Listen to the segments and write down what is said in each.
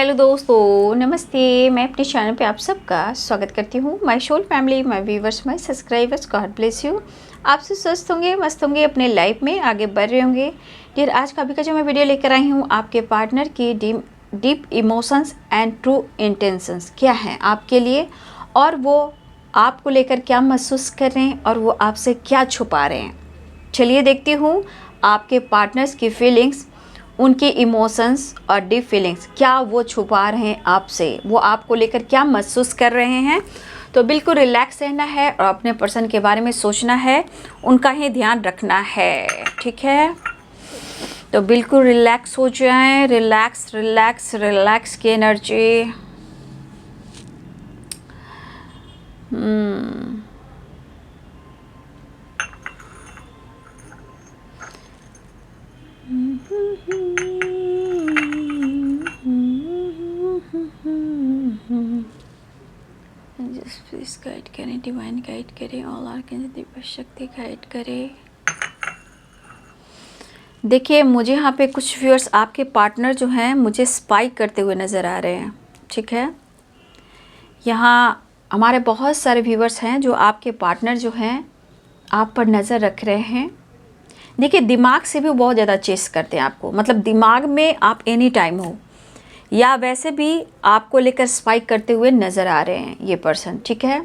Hello दोस्तों, नमस्ते। मैं अपने चैनल पे आप सबका स्वागत करती हूँ। My soul family, my viewers, my subscribers, God bless you. आप सब स्वस्थ होंगे, मस्त होंगे, अपने लाइफ में आगे बढ़ रहे होंगे। डियर, आज का अभी का जो मैं वीडियो लेकर आई हूँ, आपके पार्टनर की deep emotions and true intentions क्या हैं आपके लिए, और वो आपको लेकर क्या महसूस कर रहे हैं और वो आपसे क्या छुपा रहे हैं। चलिए देखती हूँ आपके पार्टनर्स की फीलिंग्स, उनके इमोशंस और डीप फीलिंग्स क्या वो छुपा रहे हैं आपसे, वो आपको लेकर क्या महसूस कर रहे हैं। तो बिल्कुल रिलैक्स रहना है और अपने पर्सन के बारे में सोचना है, उनका ही ध्यान रखना है, ठीक है। तो बिल्कुल रिलैक्स हो जाएं, रिलैक्स रिलैक्स रिलैक्स की एनर्जी। जस्ट प्लीज गाइड करें, डिवाइन गाइड करें, ऑल आर्कैंजल दिव्य शक्ति गाइड करें। देखिए, मुझे यहाँ पे कुछ व्यूअर्स आपके पार्टनर जो हैं मुझे स्पाई करते हुए नज़र आ रहे हैं, ठीक है। यहाँ हमारे बहुत सारे व्यूअर्स हैं जो आपके पार्टनर जो हैं आप पर नज़र रख रहे हैं। देखिए, दिमाग से भी वो बहुत ज़्यादा चेस करते हैं आपको, मतलब दिमाग में आप एनी टाइम हो, या वैसे भी आपको लेकर स्पाइक करते हुए नज़र आ रहे हैं ये पर्सन, ठीक है।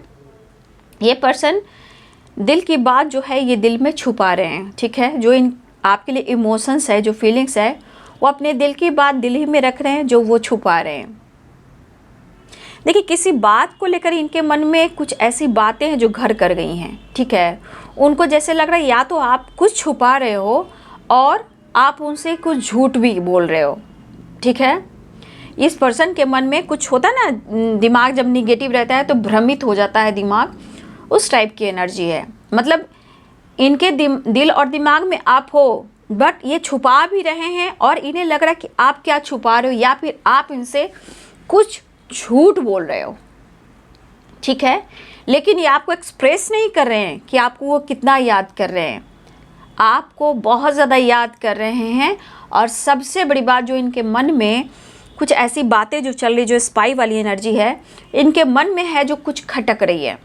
ये पर्सन दिल की बात जो है ये दिल में छुपा रहे हैं, ठीक है। जो इन आपके लिए इमोशंस है, जो फीलिंग्स है, वो अपने दिल की बात दिल ही में रख रहे हैं, जो वो छुपा रहे हैं। देखिए, किसी बात को लेकर इनके मन में कुछ ऐसी बातें हैं जो घर कर गई हैं, ठीक है। उनको जैसे लग रहा है या तो आप कुछ छुपा रहे हो और आप उनसे कुछ झूठ भी बोल रहे हो, ठीक है। इस पर्सन के मन में कुछ होता है ना, दिमाग जब निगेटिव रहता है तो भ्रमित हो जाता है दिमाग, उस टाइप की एनर्जी है। मतलब इनके दिल और दिमाग में आप हो, बट ये छुपा भी रहे हैं और इन्हें लग रहा है कि आप क्या छुपा रहे हो, या फिर आप इनसे कुछ झूठ बोल रहे हो, ठीक है। लेकिन ये आपको एक्सप्रेस नहीं कर रहे हैं कि आपको वो कितना याद कर रहे हैं। आपको बहुत ज़्यादा याद कर रहे हैं, और सबसे बड़ी बात जो इनके मन में कुछ ऐसी बातें जो चल रही, जो स्पाई वाली एनर्जी है इनके मन में है, जो कुछ खटक रही है,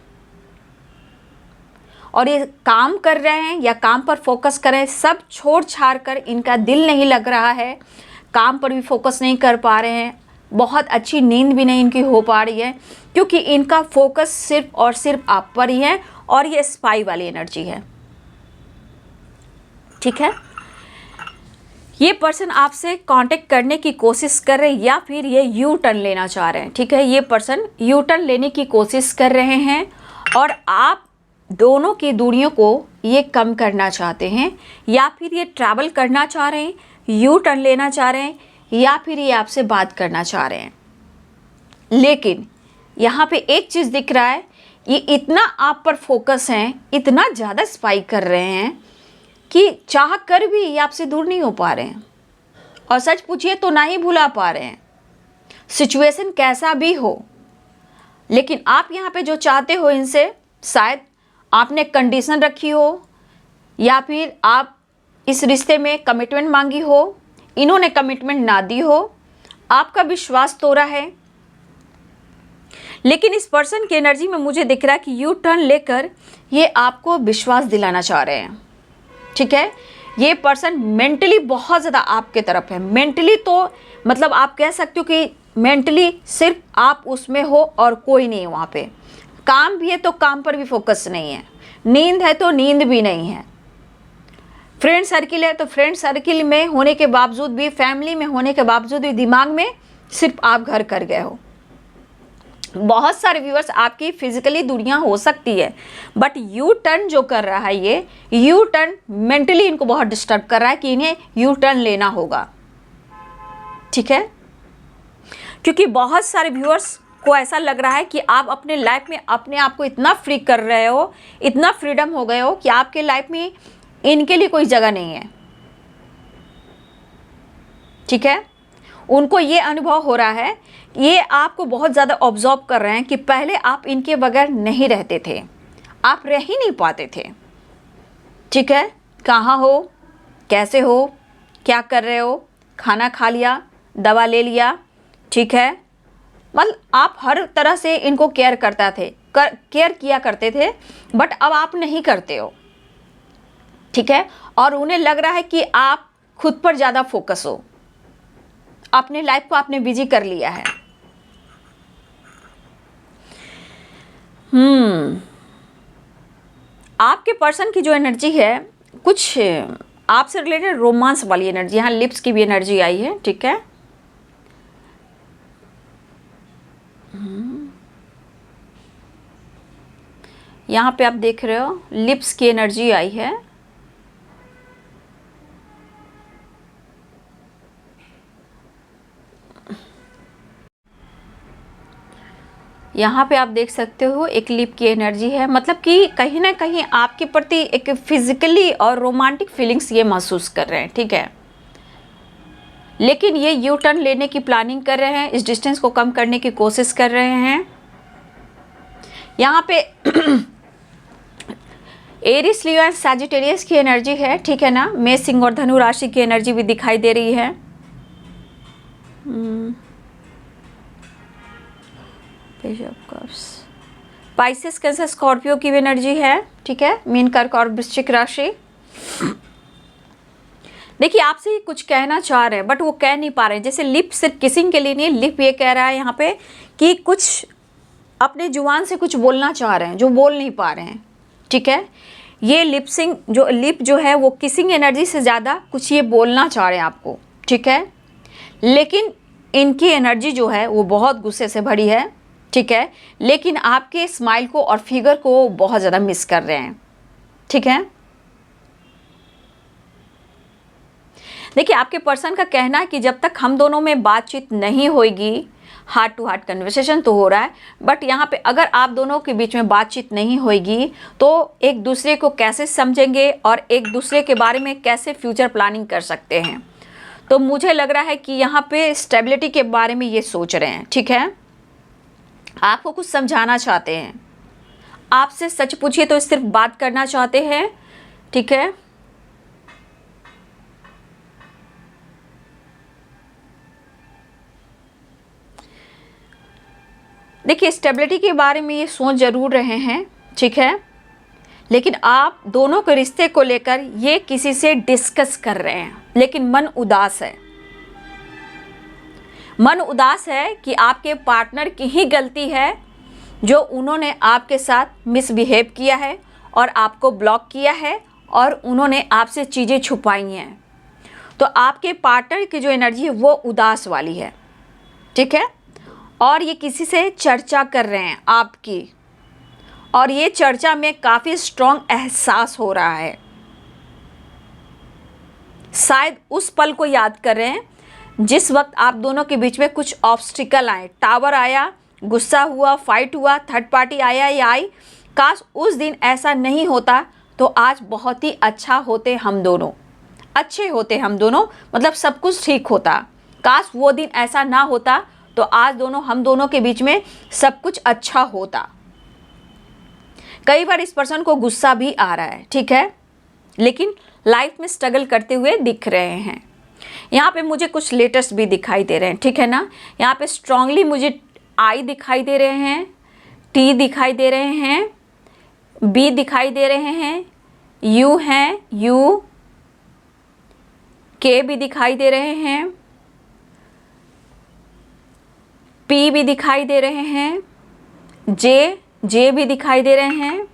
और ये काम कर रहे हैं या काम पर फोकस कर रहे हैं, सब छोड़ छाड़ कर। इनका दिल नहीं लग रहा है, काम पर भी फोकस नहीं कर पा रहे हैं, बहुत अच्छी नींद भी नहीं इनकी हो पा रही है, क्योंकि इनका फोकस सिर्फ और सिर्फ आप पर ही है, और ये स्पाई वाली एनर्जी है, ठीक है। ये पर्सन आपसे कांटेक्ट करने की कोशिश कर रहे हैं, या फिर ये यू टर्न लेना चाह रहे हैं, ठीक है। ये पर्सन यू टर्न लेने की कोशिश कर रहे हैं, और आप दोनों की दूरियों को ये कम करना चाहते हैं, या फिर ये ट्रैवल करना चाह रहे हैं, यू टर्न लेना चाह रहे हैं, या फिर ये आपसे बात करना चाह रहे हैं। लेकिन यहाँ पे एक चीज़ दिख रहा है, ये इतना आप पर फोकस हैं, इतना ज़्यादा स्पाई कर रहे हैं कि चाह कर भी ये आपसे दूर नहीं हो पा रहे हैं, और सच पूछिए तो ना ही भुला पा रहे हैं, सिचुएशन कैसा भी हो। लेकिन आप यहाँ पे जो चाहते हो इनसे, शायद आपने कंडीशन रखी हो, या फिर आप इस रिश्ते में कमिटमेंट मांगी हो, इन्होंने कमिटमेंट ना दी हो, आपका विश्वास तोड़ा है। लेकिन इस पर्सन की एनर्जी में मुझे दिख रहा है कि यू टर्न लेकर ये आपको विश्वास दिलाना चाह रहे हैं, ठीक है। ये पर्सन मेंटली बहुत ज़्यादा आपके तरफ है। मेंटली तो मतलब आप कह सकते हो कि मेंटली सिर्फ आप उसमें हो और कोई नहीं है वहाँ पे। काम भी है तो काम पर भी फोकस नहीं है, नींद है तो नींद भी नहीं है, फ्रेंड सर्किल है तो फ्रेंड सर्किल में होने के बावजूद भी, फैमिली में होने के बावजूद भी दिमाग में सिर्फ आप घर कर गए हो। बहुत सारे व्यूअर्स आपकी फिजिकली दूरियां हो सकती है, बट यू टर्न जो कर रहा है, ये यू टर्न मेंटली इनको बहुत डिस्टर्ब कर रहा है कि इन्हें यू टर्न लेना होगा, ठीक है। क्योंकि बहुत सारे व्यूअर्स को ऐसा लग रहा है कि आप अपने लाइफ में अपने आप को इतना फ्री कर रहे हो, इतना फ्रीडम हो गए हो कि आपके लाइफ में इनके लिए कोई जगह नहीं है, ठीक है। उनको ये अनुभव हो रहा है, ये आपको बहुत ज़्यादा ऑब्जर्व कर रहे हैं कि पहले आप इनके बगैर नहीं रहते थे, आप रह ही नहीं पाते थे, ठीक है। कहाँ हो, कैसे हो, क्या कर रहे हो, खाना खा लिया, दवा ले लिया, ठीक है। मतलब आप हर तरह से इनको केयर केयर किया करते थे, बट अब आप नहीं करते हो, ठीक है। और उन्हें लग रहा है कि आप खुद पर ज़्यादा फोकस हो, अपने लाइफ को आपने बिजी कर लिया है। आपके पर्सन की जो एनर्जी है कुछ आपसे रिलेटेड रोमांस वाली एनर्जी, यहाँ लिप्स की भी एनर्जी आई है, ठीक है। यहाँ पे आप देख रहे हो लिप्स की एनर्जी आई है। यहाँ पे आप देख सकते हो एक लिप की एनर्जी है, मतलब कि कहीं ना कहीं आपके प्रति एक फिजिकली और रोमांटिक फीलिंग्स ये महसूस कर रहे हैं, ठीक है। लेकिन ये यू टर्न लेने की प्लानिंग कर रहे हैं, इस डिस्टेंस को कम करने की कोशिश कर रहे हैं। यहाँ पे एरिस, लियो एंड सैजिटेरियस की एनर्जी है, ठीक है ना। मेष, सिंह और धनु राशि की एनर्जी भी दिखाई दे रही है। Page of cups, Pisces, cancer, Scorpio की भी एनर्जी है, ठीक है। मीन, कर्क और वृश्चिक राशि। देखिए आपसे कुछ कहना चाह रहे हैं बट वो कह नहीं पा रहे हैं। जैसे लिप सिर्फ किसिंग के लिए नहीं, लिप ये कह रहा है यहाँ पे कि कुछ अपने जुबान से कुछ बोलना चाह रहे हैं जो बोल नहीं पा रहे हैं, ठीक है। ये लिपसिंग जो लिप जो है वो किसिंग एनर्जी से ज़्यादा कुछ ये बोलना चाह रहे हैं आपको, ठीक है। लेकिन इनकी एनर्जी जो है वो बहुत गुस्से से भरी है, ठीक है। लेकिन आपके स्माइल को और फिगर को बहुत ज़्यादा मिस कर रहे हैं, ठीक है। देखिए आपके पर्सन का कहना है कि जब तक हम दोनों में बातचीत नहीं होगी, हार्ट टू हार्ट कन्वर्सेशन तो हो रहा है, बट यहाँ पे अगर आप दोनों के बीच में बातचीत नहीं होगी तो एक दूसरे को कैसे समझेंगे और एक दूसरे के बारे में कैसे फ्यूचर प्लानिंग कर सकते हैं। तो मुझे लग रहा है कि यहाँ पे स्टेबिलिटी के बारे में ये सोच रहे हैं, ठीक है। आपको कुछ समझाना चाहते हैं, आपसे सच पूछिए तो सिर्फ बात करना चाहते हैं, ठीक है। देखिए स्टेबिलिटी के बारे में ये सोच जरूर रहे हैं, ठीक है। लेकिन आप दोनों के रिश्ते को लेकर ये किसी से डिस्कस कर रहे हैं, लेकिन मन उदास है। मन उदास है कि आपके पार्टनर की ही गलती है जो उन्होंने आपके साथ मिसबिहेव किया है और आपको ब्लॉक किया है और उन्होंने आपसे चीज़ें छुपाई हैं। तो आपके पार्टनर की जो एनर्जी है वो उदास वाली है, ठीक है। और ये किसी से चर्चा कर रहे हैं आपकी, और ये चर्चा में काफ़ी स्ट्रॉन्ग एहसास हो रहा है। शायद उस पल को याद कर रहे हैं जिस वक्त आप दोनों के बीच में कुछ ऑब्स्टिकल आए, टावर आया, गुस्सा हुआ, फाइट हुआ, थर्ड पार्टी आया या आई। काश उस दिन ऐसा नहीं होता तो आज बहुत ही अच्छा होते हम दोनों, अच्छे होते हम दोनों, मतलब सब कुछ ठीक होता। काश वो दिन ऐसा ना होता तो आज हम दोनों के बीच में सब कुछ अच्छा होता। कई बार इस पर्सन को गुस्सा भी आ रहा है, ठीक है, लेकिन लाइफ में स्ट्रगल करते हुए दिख रहे हैं। यहाँ पे मुझे कुछ लेटर्स भी दिखाई दे रहे हैं, ठीक है ना। यहाँ पे स्ट्रांगली मुझे आई दिखाई दे रहे हैं, टी दिखाई दे रहे हैं, बी दिखाई दे रहे हैं, यू हैं, यू, के भी दिखाई दे रहे हैं, पी भी दिखाई दे रहे हैं, जे भी दिखाई दे रहे हैं,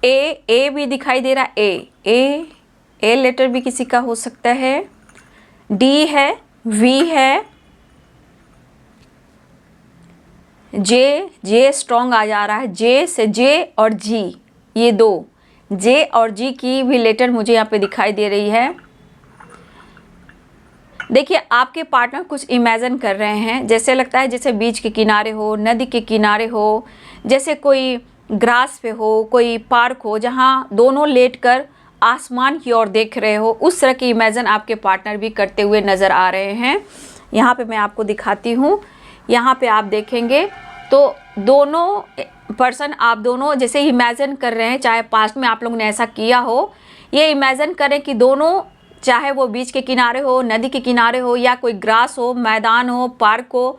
ए भी दिखाई दे रहा है, ए लेटर भी किसी का हो सकता है, डी है, वी है, जे स्ट्रॉन्ग आ जा रहा है, जे से जे और जी, ये दो जे और जी की भी लेटर मुझे यहाँ पे दिखाई दे रही है। देखिए आपके पार्टनर कुछ इमेजिन कर रहे हैं, जैसे लगता है जैसे बीच के किनारे हो, नदी के किनारे हो, जैसे कोई ग्रास पे हो, कोई पार्क हो जहाँ दोनों लेटकर आसमान की ओर देख रहे हो, उस तरह की इमेजिन आपके पार्टनर भी करते हुए नज़र आ रहे हैं। यहाँ पे मैं आपको दिखाती हूँ, यहाँ पे आप देखेंगे तो दोनों पर्सन आप दोनों जैसे इमेजिन कर रहे हैं, चाहे पास्ट में आप लोगों ने ऐसा किया हो, ये इमेजिन करें कि दोनों, चाहे वो बीच के किनारे हो, नदी के किनारे हो, या कोई ग्रास हो, मैदान हो, पार्क हो,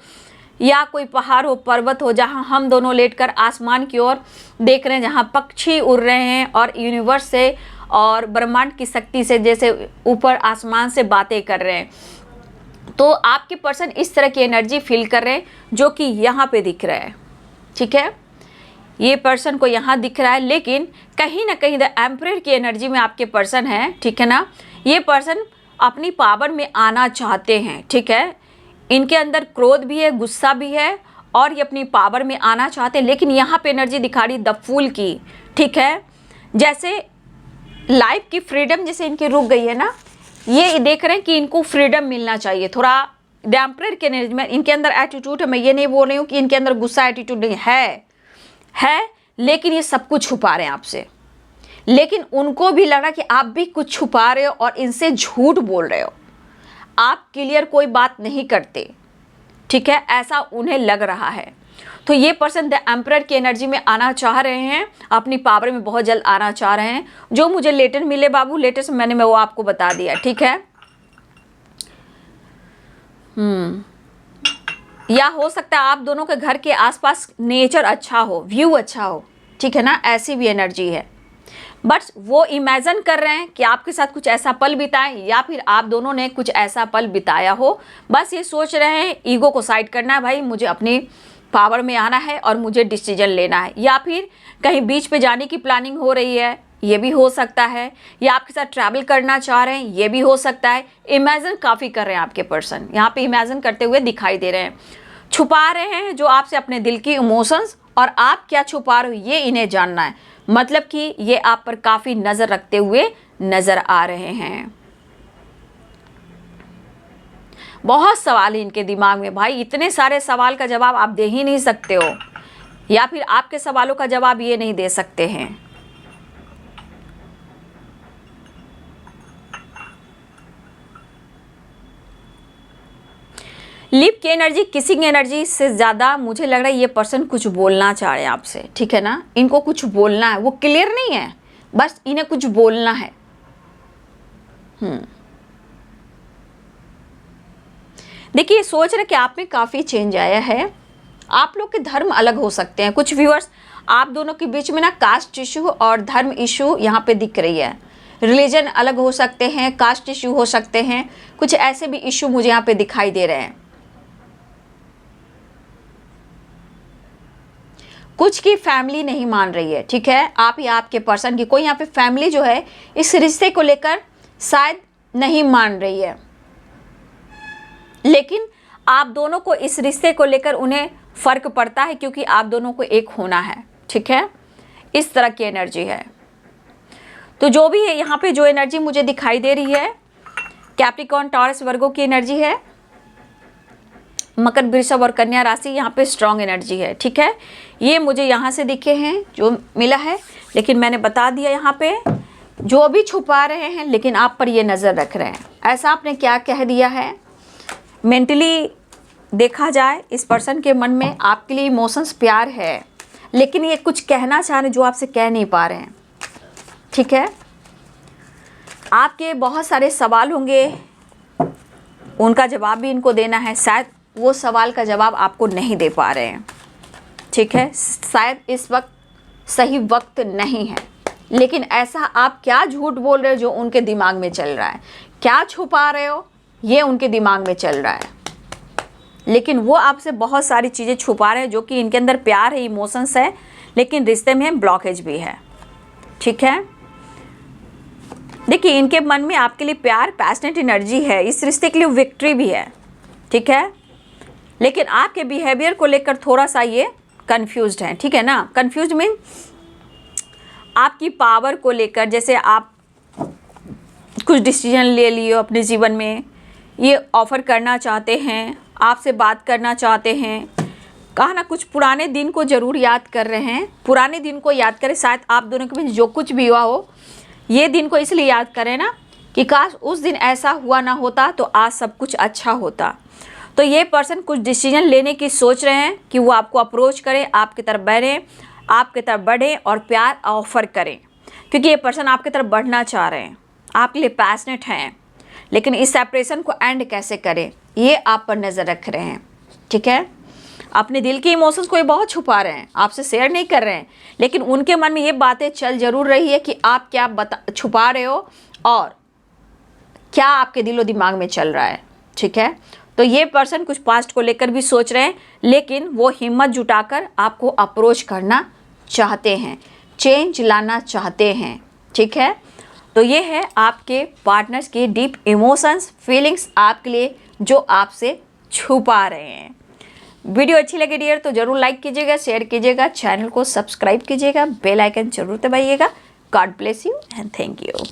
या कोई पहाड़ हो, पर्वत हो, जहाँ हम दोनों लेटकर आसमान की ओर देख रहे हैं, जहाँ पक्षी उड़ रहे हैं और यूनिवर्स से और ब्रह्मांड की शक्ति से जैसे ऊपर आसमान से बातें कर रहे हैं। तो आपके पर्सन इस तरह की एनर्जी फील कर रहे हैं जो कि यहाँ पे दिख रहा है, ठीक है। ये पर्सन को यहाँ दिख रहा है, लेकिन कहीं ना कहीं द एम्परर की एनर्जी में आपके पर्सन है, ठीक है ना। ये पर्सन अपनी पावर में आना चाहते हैं, ठीक है। इनके अंदर क्रोध भी है, गुस्सा भी है, और ये अपनी पावर में आना चाहते हैं। लेकिन यहाँ पे एनर्जी दिखा रही द फूल की, ठीक है। जैसे लाइफ की फ्रीडम जैसे इनकी रुक गई है ना, ये देख रहे हैं कि इनको फ्रीडम मिलना चाहिए थोड़ा। द एम्परर के एनर्जी में इनके अंदर एटीट्यूड है। मैं ये नहीं बोल रही हूँ कि इनके अंदर गुस्सा एटीट्यूड नहीं है, लेकिन ये सब कुछ छुपा रहे हैं आपसे। लेकिन उनको भी लगा कि आप भी कुछ छुपा रहे हो और इनसे झूठ बोल रहे हो, आप क्लियर कोई बात नहीं करते, ठीक है, ऐसा उन्हें लग रहा है। तो ये पर्सन द एम्परर की एनर्जी में आना चाह रहे हैं, अपनी पावर में बहुत जल्द आना चाह रहे हैं। जो मुझे लेटर मिले बाबू, लेटर से मैंने वो आपको बता दिया, ठीक है। या हो सकता है आप दोनों के घर के आसपास नेचर अच्छा हो, व्यू अच्छा हो, ठीक है ना, ऐसी भी एनर्जी है। बट वो इमेजिन कर रहे हैं कि आपके साथ कुछ ऐसा पल बिताएं, या फिर आप दोनों ने कुछ ऐसा पल बिताया हो। बस ये सोच रहे हैं, ईगो को साइड करना है, भाई मुझे अपनी पावर में आना है और मुझे डिसीजन लेना है। या फिर कहीं बीच पे जाने की प्लानिंग हो रही है, ये भी हो सकता है। या आपके साथ ट्रैवल करना चाह रहे हैं, ये भी हो सकता है। इमेजिन काफ़ी कर रहे हैं आपके पर्सन, यहाँ पे इमेजिन करते हुए दिखाई दे रहे हैं। छुपा रहे हैं जो आपसे अपने दिल की इमोशंस, और आप क्या छुपा रहे हो ये इन्हें जानना है। मतलब कि ये आप पर काफ़ी नज़र रखते हुए नज़र आ रहे हैं। बहुत सवाल है इनके दिमाग में भाई, इतने सारे सवाल का जवाब आप दे ही नहीं सकते हो, या फिर आपके सवालों का जवाब ये नहीं दे सकते हैं। लिप की एनर्जी किसिंग एनर्जी से ज़्यादा मुझे लग रहा है ये पर्सन कुछ बोलना चाह रहे हैं आपसे, ठीक है ना। इनको कुछ बोलना है, वो क्लियर नहीं है, बस इन्हें कुछ बोलना है। देखिए, सोच रहे कि आप में काफ़ी चेंज आया है। आप लोग के धर्म अलग हो सकते हैं। कुछ व्यूअर्स, आप दोनों के बीच में ना कास्ट इशू और धर्म इशू यहाँ पे दिख रही है। रिलीजन अलग हो सकते हैं, कास्ट इशू हो सकते हैं, कुछ ऐसे भी इशू मुझे यहाँ पे दिखाई दे रहे हैं। कुछ की फैमिली नहीं मान रही है, ठीक है। आप या आपके पर्सन की कोई यहाँ पे फैमिली जो है इस रिश्ते को लेकर शायद नहीं मान रही है, लेकिन आप दोनों को इस रिश्ते को लेकर उन्हें फ़र्क पड़ता है, क्योंकि आप दोनों को एक होना है, ठीक है। इस तरह की एनर्जी है। तो जो भी है यहाँ पे जो एनर्जी मुझे दिखाई दे रही है, कैप्रिकॉर्न, टॉरस, वर्गो की एनर्जी है। मकर, वृषभ और कन्या राशि यहाँ पे स्ट्रॉन्ग एनर्जी है, ठीक है। ये मुझे यहाँ से दिखे हैं जो मिला है, लेकिन मैंने बता दिया यहाँ पे जो भी छुपा रहे हैं, लेकिन आप पर ये नज़र रख रहे हैं। ऐसा आपने क्या कह दिया है। मेंटली देखा जाए, इस पर्सन के मन में आपके लिए इमोशंस, प्यार है, लेकिन ये कुछ कहना चाह रहे हैं जो आपसे कह नहीं पा रहे हैं, ठीक है। आपके बहुत सारे सवाल होंगे, उनका जवाब भी इनको देना है। शायद वो सवाल का जवाब आपको नहीं दे पा रहे हैं, ठीक है। शायद इस वक्त सही वक्त नहीं है, लेकिन ऐसा आप क्या झूठ बोल रहे हो जो उनके दिमाग में चल रहा है, क्या छुपा रहे हो ये उनके दिमाग में चल रहा है। लेकिन वो आपसे बहुत सारी चीज़ें छुपा रहे हैं, जो कि इनके अंदर प्यार है, इमोशंस है, लेकिन रिश्ते में ब्लॉकेज भी है, ठीक है। देखिए, इनके मन में आपके लिए प्यार, पैशनेट एनर्जी है, इस रिश्ते के लिए विक्ट्री भी है, ठीक है। लेकिन आपके बिहेवियर को लेकर थोड़ा सा ये कंफ्यूज्ड हैं, ठीक है ना। कंफ्यूज मीन आपकी पावर को लेकर, जैसे आप कुछ डिसीजन ले लिए अपने जीवन में, ये ऑफ़र करना चाहते हैं, आपसे बात करना चाहते हैं, कहा ना कुछ पुराने दिन को ज़रूर याद कर रहे हैं। पुराने दिन को याद करें, शायद आप दोनों के बीच जो कुछ भी हुआ हो, ये दिन को इसलिए याद करें ना कि काश उस दिन ऐसा हुआ ना होता तो आज सब कुछ अच्छा होता। तो ये पर्सन कुछ डिसीजन लेने की सोच रहे हैं कि वो आपको अप्रोच करें, आपकी तरफ बढ़ें, आपके तरफ बढ़ें और प्यार ऑफर करें, क्योंकि ये पर्सन आपकी तरफ बढ़ना चाह रहे हैं, आपके लिए पैशनेट हैं, लेकिन इस सेपरेशन को एंड कैसे करें ये आप पर नज़र रख रहे हैं। ठीक है, अपने दिल के इमोशंस को ये बहुत छुपा रहे हैं, आपसे शेयर नहीं कर रहे हैं, लेकिन उनके मन में ये बातें चल जरूर रही है कि आप क्या छुपा रहे हो और क्या आपके दिलो दिमाग में चल रहा है। ठीक है, तो ये पर्सन कुछ पास्ट को लेकर भी सोच रहे हैं, लेकिन वो हिम्मत जुटाकर आपको अप्रोच करना चाहते हैं, चेंज लाना चाहते हैं। ठीक है, तो ये है आपके पार्टनर्स के डीप इमोशंस, फीलिंग्स आपके लिए जो आपसे छुपा रहे हैं। वीडियो अच्छी लगी डियर तो जरूर लाइक कीजिएगा, शेयर कीजिएगा, चैनल को सब्सक्राइब कीजिएगा, बेल आइकन जरूर दबाइएगा। God bless you and thank you.